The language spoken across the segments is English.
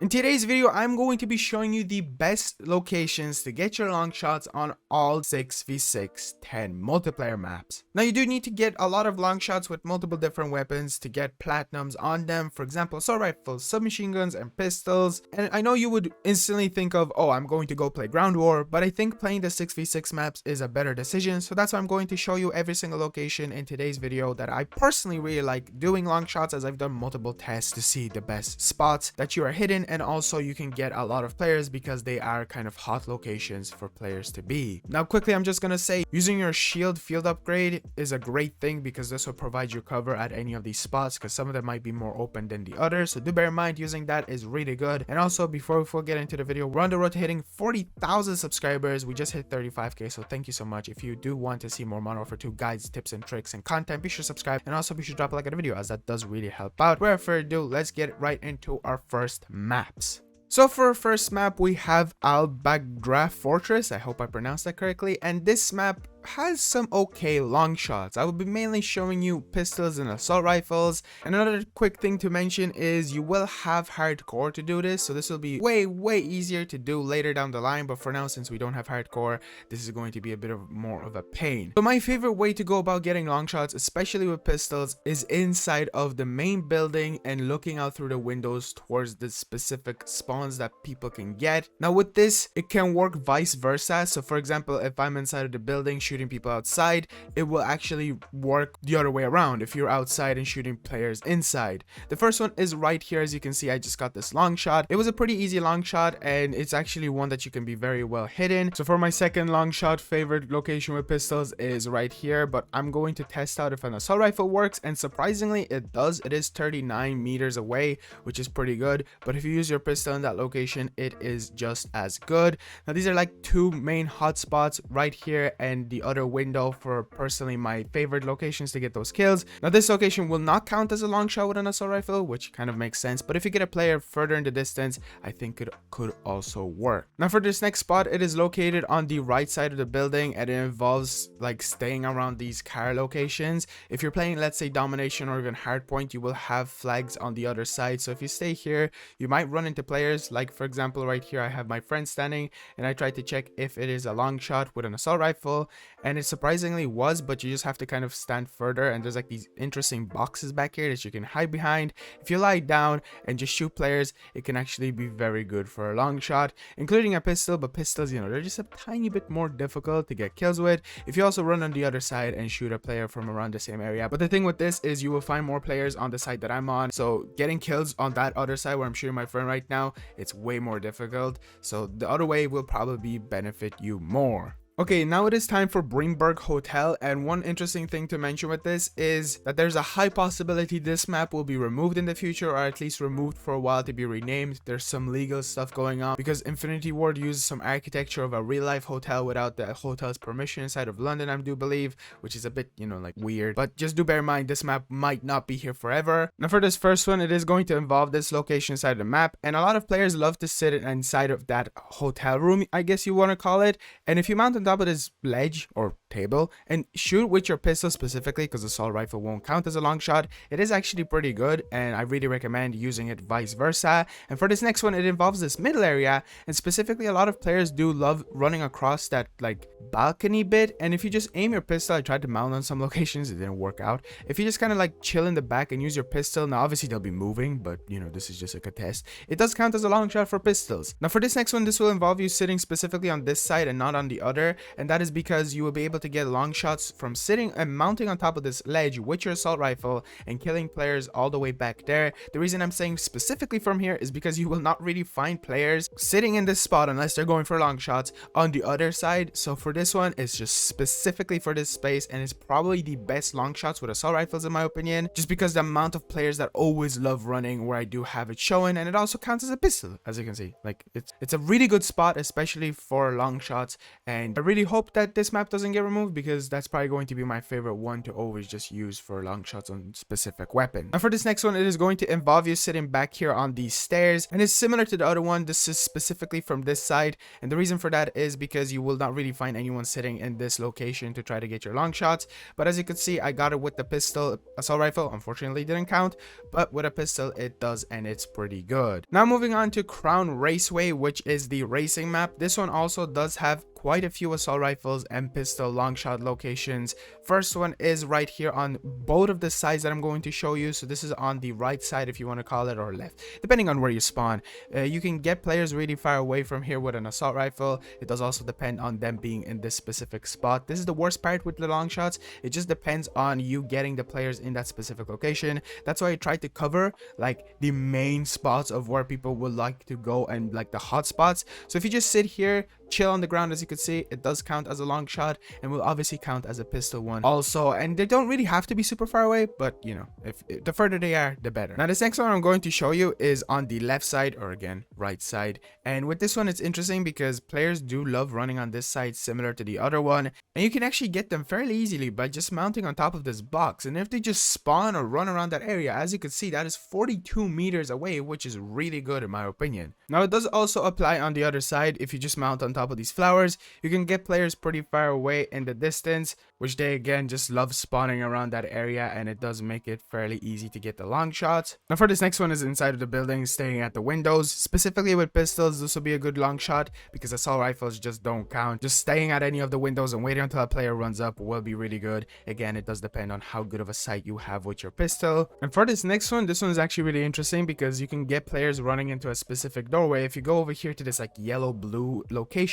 In today's video, I'm going to be showing you the best locations to get your long shots on all 6v6 10 multiplayer maps. Now you do need to get a lot of long shots with multiple different weapons to get platinums on them, for example assault rifles, submachine guns, and pistols. And I know you would instantly think of, oh, I'm going to go play ground war, but I think playing the 6v6 maps is a better decision, so that's why I'm going to show you every single location in today's video that I personally really like doing long shots, as I've done multiple tests to see the best spots that you are hidden, and also you can get a lot of players because they are kind of hot locations for players to be. Now quickly, I'm just gonna say using your shield field upgrade is a great thing because this will provide you cover at any of these spots, because some of them might be more open than the others, so do bear in mind using that is really good. And also, before we get into the video, we're on the road to hitting 40,000 subscribers. We just hit 35k, so thank you so much. If you do want to see more Modern Warfare 2 guides, tips and tricks and content, be sure to subscribe, and also be sure to drop a like on the video, as that does really help out. Without further ado, let's get right into our first maps. So for our first map, we have Bagra Fortress. I hope I pronounced that correctly. And this map has some okay long shots. I will be mainly showing you pistols and assault rifles. And another quick thing to mention is you will have hardcore to do this, so this will be way easier to do later down the line, but for now, since we don't have hardcore, this is going to be a bit of more of a pain. So my favorite way to go about getting long shots, especially with pistols, is inside of the main building and looking out through the windows towards the specific spawns that people can get. Now with this, it can work vice versa. So for example, if I'm inside of the building shooting people outside, it will actually work the other way around if you're outside and shooting players inside. The first one is right here. As you can see, I just got this long shot. It was a pretty easy long shot, and it's actually one that you can be very well hidden. So for my second long shot, favorite location with pistols is right here, but I'm going to test out if an assault rifle works, and surprisingly it does. It is 39 meters away, which is pretty good, but if you use your pistol in that location, it is just as good. Now these are like two main hotspots right here, and the other window for personally my favorite locations to get those kills. Now this location will not count as a long shot with an assault rifle, which kind of makes sense, but if you get a player further in the distance, I think it could also work. Now for this next spot, it is located on the right side of the building, and it involves like staying around these car locations. If you're playing, let's say, domination or even hardpoint, you will have flags on the other side, so if you stay here, you might run into players. Like for example, right here I have my friend standing, and I tried to check if it is a long shot with an assault rifle, and it surprisingly was, but you just have to kind of stand further, and there's like these interesting boxes back here that you can hide behind. If you lie down and just shoot players, it can actually be very good for a long shot, including a pistol, but pistols, you know, they're just a tiny bit more difficult to get kills with. If you also run on the other side and shoot a player from around the same area, but the thing with this is you will find more players on the side that I'm on, so getting kills on that other side where I'm shooting my friend right now, it's way more difficult, so the other way will probably benefit you more. Okay, now it is time for Breenbergh Hotel, and one interesting thing to mention with this is that there's a high possibility this map will be removed in the future, or at least removed for a while to be renamed. There's some legal stuff going on because Infinity Ward uses some architecture of a real-life hotel without the hotel's permission inside of London, I do believe, which is a bit, you know, like weird. But just do bear in mind, this map might not be here forever. Now for this first one, it is going to involve this location inside the map, and a lot of players love to sit inside of that hotel room, I guess you want to call it, and if you mount on top of this ledge or table and shoot with your pistol specifically, because assault rifle won't count as a long shot, it is actually pretty good, and I really recommend using it vice versa. And for this next one, it involves this middle area, and specifically a lot of players do love running across that like balcony bit, and if you just aim your pistol, I tried to mount on some locations, it didn't work out. If you just kind of like chill in the back and use your pistol, now obviously they'll be moving, but you know, this is just like a test, it does count as a long shot for pistols. Now for this next one, this will involve you sitting specifically on this side and not on the other, and that is because you will be able to get long shots from sitting and mounting on top of this ledge with your assault rifle and killing players all the way back there. The reason I'm saying specifically from here is because you will not really find players sitting in this spot unless they're going for long shots on the other side. So for this one, it's just specifically for this space, and it's probably the best long shots with assault rifles in my opinion, just because the amount of players that always love running where I do have it showing, and it also counts as a pistol, as you can see. Like it's a really good spot, especially for long shots, and I really hope that this map doesn't get removed, because that's probably going to be my favorite one to always just use for long shots on specific weapons. Now for this next one, it is going to involve you sitting back here on these stairs, and it's similar to the other one. This is specifically from this side, and the reason for that is because you will not really find anyone sitting in this location to try to get your long shots. But as you can see, I got it with the pistol. Assault rifle unfortunately didn't count, but with a pistol it does, and it's pretty good. Now moving on to Crown Raceway, which is the racing map. This one also does have quite a few assault rifles and pistol long shot locations. First one is right here on both of the sides that I'm going to show you. So this is on the right side, if you want to call it, or left, depending on where you spawn. You can get players really far away from here with an assault rifle. It does also depend on them being in this specific spot. This is the worst part with the long shots. It just depends on you getting the players in that specific location. That's why I tried to cover like the main spots of where people would like to go, and like the hot spots. So if you just sit here, chill on the ground, as you can see, it does count as a long shot, and will obviously count as a pistol one also. And they don't really have to be super far away, but you know, if the further they are, the better. Now this next one I'm going to show you is on the left side, or again right side. And with this one, it's interesting because players do love running on this side, similar to the other one, and you can actually get them fairly easily by just mounting on top of this box. And if they just spawn or run around that area, as you can see, that is 42 meters away, which is really good in my opinion. Now it does also apply on the other side. If you just mount on top of these flowers, you can get players pretty far away in the distance, which they again just love spawning around that area, and it does make it fairly easy to get the long shots. Now for this next one is inside of the building, staying at the windows. Specifically with pistols, this will be a good long shot because assault rifles just don't count. Just staying at any of the windows and waiting until a player runs up will be really good. Again, it does depend on how good of a sight you have with your pistol. And for this next one, this one is actually really interesting because you can get players running into a specific doorway. If you go over here to this like yellow blue location,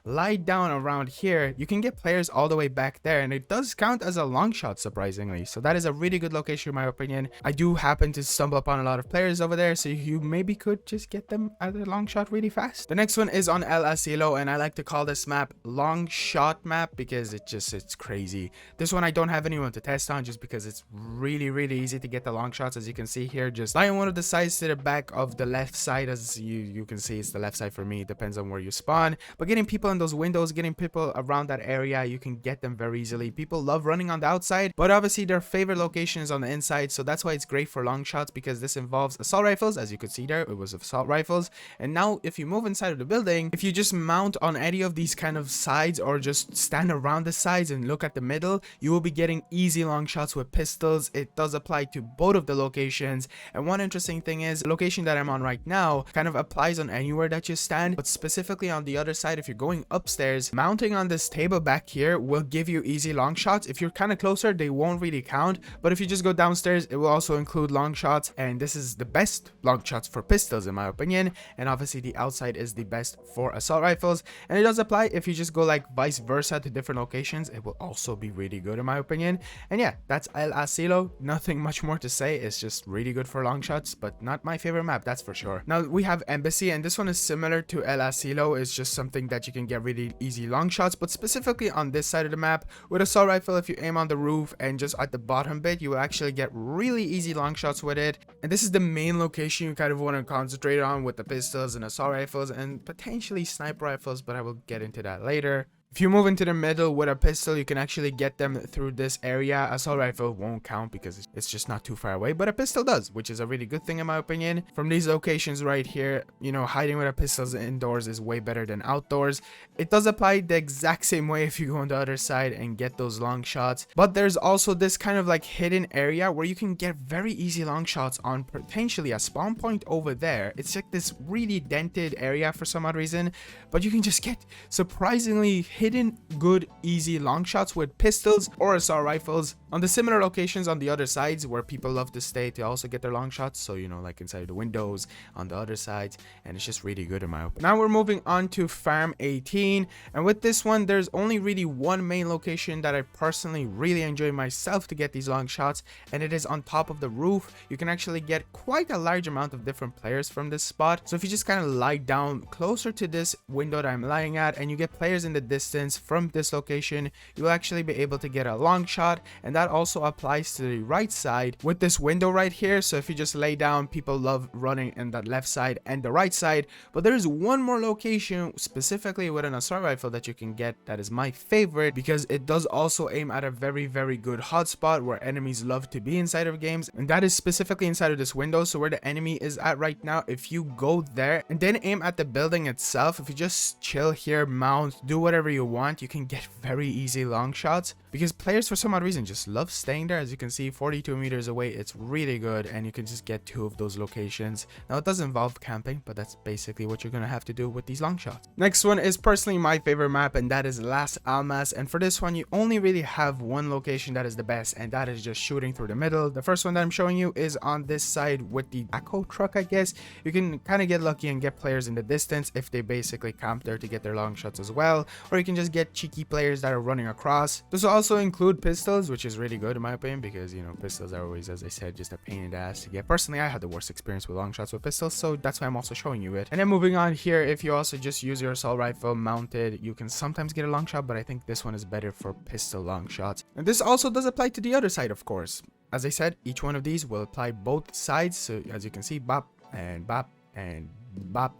lie down around here, you can get players all the way back there, and it does count as a long shot, surprisingly. So that is a really good location in my opinion. I do happen to stumble upon a lot of players over there, so you maybe could just get them at a long shot really fast. The next one is on El Asilo, and I like to call this map long shot map because it's crazy. This one I don't have anyone to test on just because it's really easy to get the long shots. As you can see here, just lie on one of the sides to the back of the left side. As you can see, it's the left side for me. It depends on where you spawn, but getting people in those windows, getting people around that area, you can get them very easily. People love running on the outside, but obviously their favorite location is on the inside, so that's why it's great for long shots, because this involves assault rifles. As you could see there, it was assault rifles. And now if you move inside of the building, if you just mount on any of these kind of sides, or just stand around the sides and look at the middle, you will be getting easy long shots with pistols. It does apply to both of the locations. And one interesting thing is, the location that I'm on right now kind of applies on anywhere that you stand, but specifically on the other side, if you're going upstairs, mounting on this table back here will give you easy long shots. If you're kind of closer, they won't really count, but if you just go downstairs, it will also include long shots. And this is the best long shots for pistols in my opinion, and obviously the outside is the best for assault rifles. And it does apply if you just go like vice versa to different locations, it will also be really good in my opinion. And yeah, that's El Asilo. Nothing much more to say. It's just really good for long shots, but not my favorite map, that's for sure. Now we have Embassy, and this one is similar to El Asilo. It's just something that you can get really easy long shots, but specifically on this side of the map with assault rifle, if you aim on the roof and just at the bottom bit, you will actually get really easy long shots with it. And this is the main location you kind of want to concentrate on with the pistols and assault rifles and potentially sniper rifles, but I will get into that later. If you move into the middle with a pistol, you can actually get them through this area. Assault rifle won't count because it's just not too far away, but a pistol does, which is a really good thing in my opinion. From these locations right here, you know, hiding with a pistol indoors is way better than outdoors. It does apply the exact same way if you go on the other side and get those long shots, but there's also this kind of like hidden area where you can get very easy long shots on potentially a spawn point over there. It's like this really dented area for some odd reason, but you can just get surprisingly hidden good easy long shots with pistols or assault rifles on the similar locations on the other sides where people love to stay to also get their long shots. So you know, like inside the windows on the other sides, and it's just really good in my opinion. Now we're moving on to Farm 18, and with this one there's only really one main location that I personally really enjoy myself to get these long shots, and it is on top of the roof. You can actually get quite a large amount of different players from this spot. So if you just kind of lie down closer to this window that I'm lying at, and you get players in the distance distance from this location, you'll actually be able to get a long shot, and that also applies to the right side with this window right here. So if you just lay down, people love running in that left side and the right side. But there is one more location specifically with an assault rifle that you can get that is my favorite, because it does also aim at a very good hotspot where enemies love to be inside of games, and that is specifically inside of this window. So where the enemy is at right now, if you go there and then aim at the building itself, if you just chill here, mount, do whatever you want, you can get very easy long shots, because players for some odd reason just love staying there. As you can see, 42 meters away, it's really good, and you can just get 2 of those locations. Now it does involve camping, but that's basically what you're gonna have to do with these long shots. Next one is personally my favorite map, and that is Las Almas. And for this one, you only really have one location that is the best, and that is just shooting through the middle. The first one that I'm showing you is on this side with the echo truck, I guess. You can kind of get lucky and get players in the distance if they basically camp there to get their long shots as well, or you can just get cheeky players that are running across. This will also include pistols, which is really good in my opinion, because you know, pistols are always, as I said, just a pain in the ass to get. Personally, I had the worst experience with long shots with pistols, so that's why I'm also showing you it. And then moving on here, if you also just use your assault rifle mounted, you can sometimes get a long shot, but I think this one is better for pistol long shots. And this also does apply to the other side, of course. As I said, each one of these will apply both sides, so as you can see, bop and bop and bop.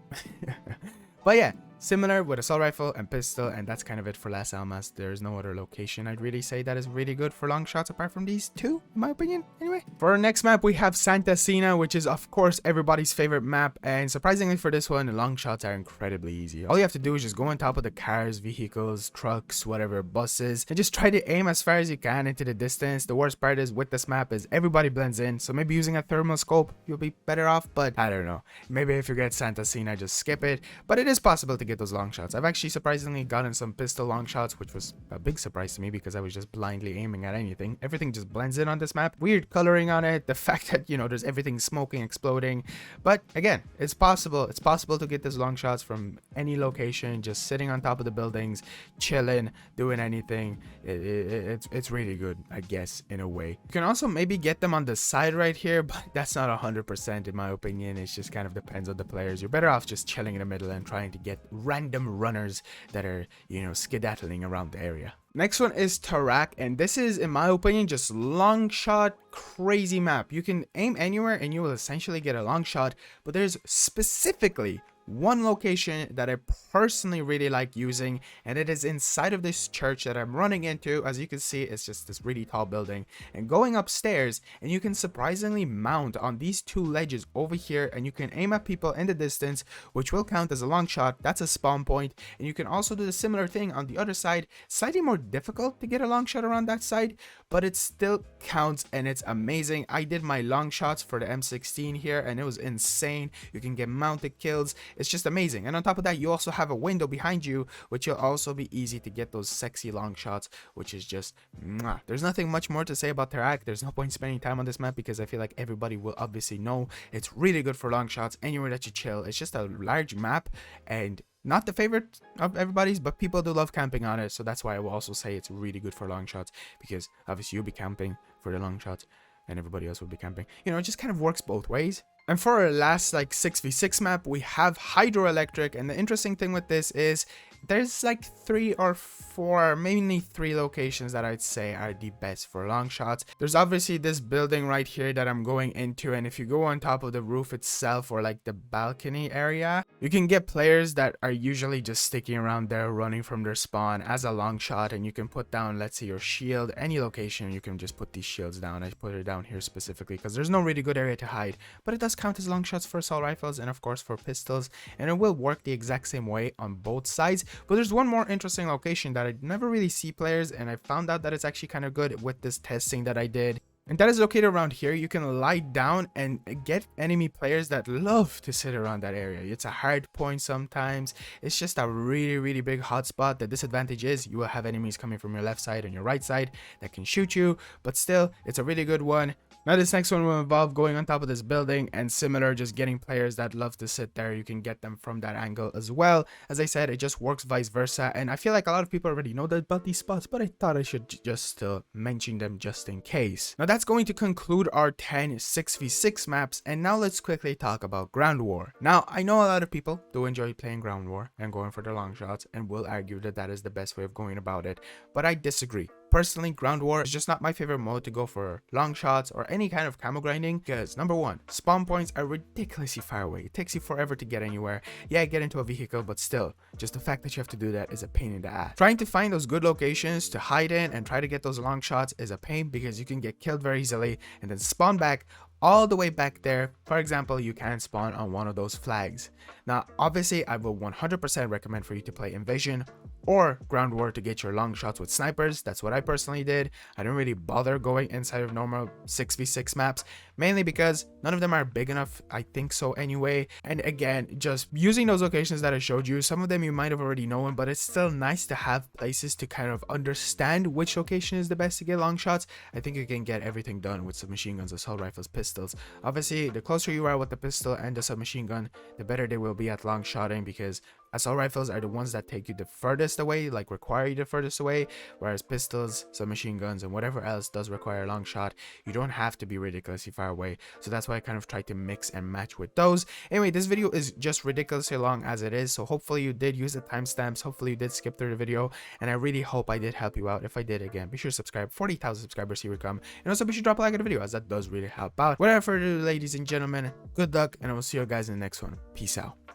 But yeah, similar with assault rifle and pistol, and that's kind of it for Las Almas. There's no other location I'd really say that is really good for long shots apart from these two, in my opinion. Anyway, for our next map, we have Sena, which is of course everybody's favorite map, and surprisingly for this one, the long shots are incredibly easy. All you have to do is just go on top of the cars, vehicles, trucks, whatever, buses, and just try to aim as far as you can into the distance. The worst part is with this map is everybody blends in, so maybe using a thermal scope you'll be better off, but I don't know. Maybe if you get Sena, just skip it, but it is possible to get those long shots. I've actually surprisingly gotten some pistol long shots, which was a big surprise to me because I was just blindly aiming at anything. Everything just blends in on this map. Weird coloring on it, the fact that, you know, there's everything smoking, exploding, but again, it's possible. It's possible to get these long shots from any location, just sitting on top of the buildings, chilling, doing anything. It's really good, I guess, in a way. You can also maybe get them on the side right here, but that's not 100% in my opinion. It just kind of depends on the players. You're better off just chilling in the middle and trying to get random runners that are, you know, skedaddling around the area. Next one is Taraq, and this is, in my opinion, just long shot crazy map. You can aim anywhere and you will essentially get a long shot, but there's specifically one location that I personally really like using, and it is inside of this church that I'm running into. As you can see, it's just this really tall building, and going upstairs, and you can surprisingly mount on these 2 ledges over here, and you can aim at people in the distance, which will count as a long shot. That's a spawn point, and you can also do the similar thing on the other side. Slightly more difficult to get a long shot around that side, but it still counts, and it's amazing. I did my long shots for the M16 here, and it was insane. You can get mounted kills. It's just amazing. And on top of that, you also have a window behind you, which will also be easy to get those sexy long shots, which is just mwah. There's nothing much more to say about Taraq. There's no point spending time on this map because I feel like everybody will obviously know it's really good for long shots anywhere that you chill. It's just a large map and not the favorite of everybody's, but people do love camping on it, so that's why I will also say it's really good for long shots, because obviously you'll be camping for the long shots and everybody else will be camping. You know, it just kind of works both ways. And for our last like 6v6 map, we have Hydroelectric, and the interesting thing with this is there's like 3 or 4, mainly 3 locations that I'd say are the best for long shots. There's obviously this building right here that I'm going into, and if you go on top of the roof itself or like the balcony area, you can get players that are usually just sticking around there running from their spawn as a long shot, and you can put down, let's say, your shield, any location. You can just put these shields down. I put it down here specifically because there's no really good area to hide, but it does count as long shots for assault rifles and of course for pistols, and it will work the exact same way on both sides. But there's one more interesting location that I never really see players, and I found out that it's actually kind of good with this testing that I did. And that is located around here. You can lie down and get enemy players that love to sit around that area. It's a hard point sometimes. It's just a really big hotspot. The disadvantage is you will have enemies coming from your left side and your right side that can shoot you, but still, it's a really good one. Now this next one will involve going on top of this building, and similar, just getting players that love to sit there. You can get them from that angle as well. As I said, it just works vice versa, and I feel like a lot of people already know that about these spots, but I thought I should just still mention them just in case. Now that that's going to conclude our 10 6v6 maps, and now let's quickly talk about Ground War. Now, I know a lot of people do enjoy playing Ground War and going for the long shots and will argue that that is the best way of going about it, but I disagree. Personally, Ground War is just not my favorite mode to go for long shots or any kind of camo grinding because, number one, spawn points are ridiculously far away. It takes you forever to get anywhere. Yeah, get into a vehicle, but still, just the fact that you have to do that is a pain in the ass. Trying to find those good locations to hide in and try to get those long shots is a pain because you can get killed very easily and then spawn back all the way back there. For example, you can spawn on one of those flags. Now, obviously, I will 100% recommend for you to play Invasion or Ground War to get your long shots with snipers. That's what I personally did. I didn't really bother going inside of normal 6v6 maps, mainly because none of them are big enough, I think so anyway. And again, just using those locations that I showed you, some of them you might have already known, but it's still nice to have places to kind of understand which location is the best to get long shots. I think you can get everything done with submachine guns, assault rifles, pistols. Obviously, the closer you are with the pistol and the submachine gun, the better they will be at long shotting, because assault rifles are the ones that take you the furthest away, like require you the furthest away, whereas pistols, submachine guns, and whatever else does require a long shot, you don't have to be ridiculously far away. So that's why I kind of try to mix and match with those. Anyway, this video is just ridiculously long as it is, so hopefully you did use the timestamps, hopefully you did skip through the video, and I really hope I did help you out. If I did, again, be sure to subscribe. 40,000 subscribers, here we come. And also be sure to drop a like on the video, as that does really help out. Without further ado, ladies and gentlemen, good luck, and I will see you guys in the next one. Peace out.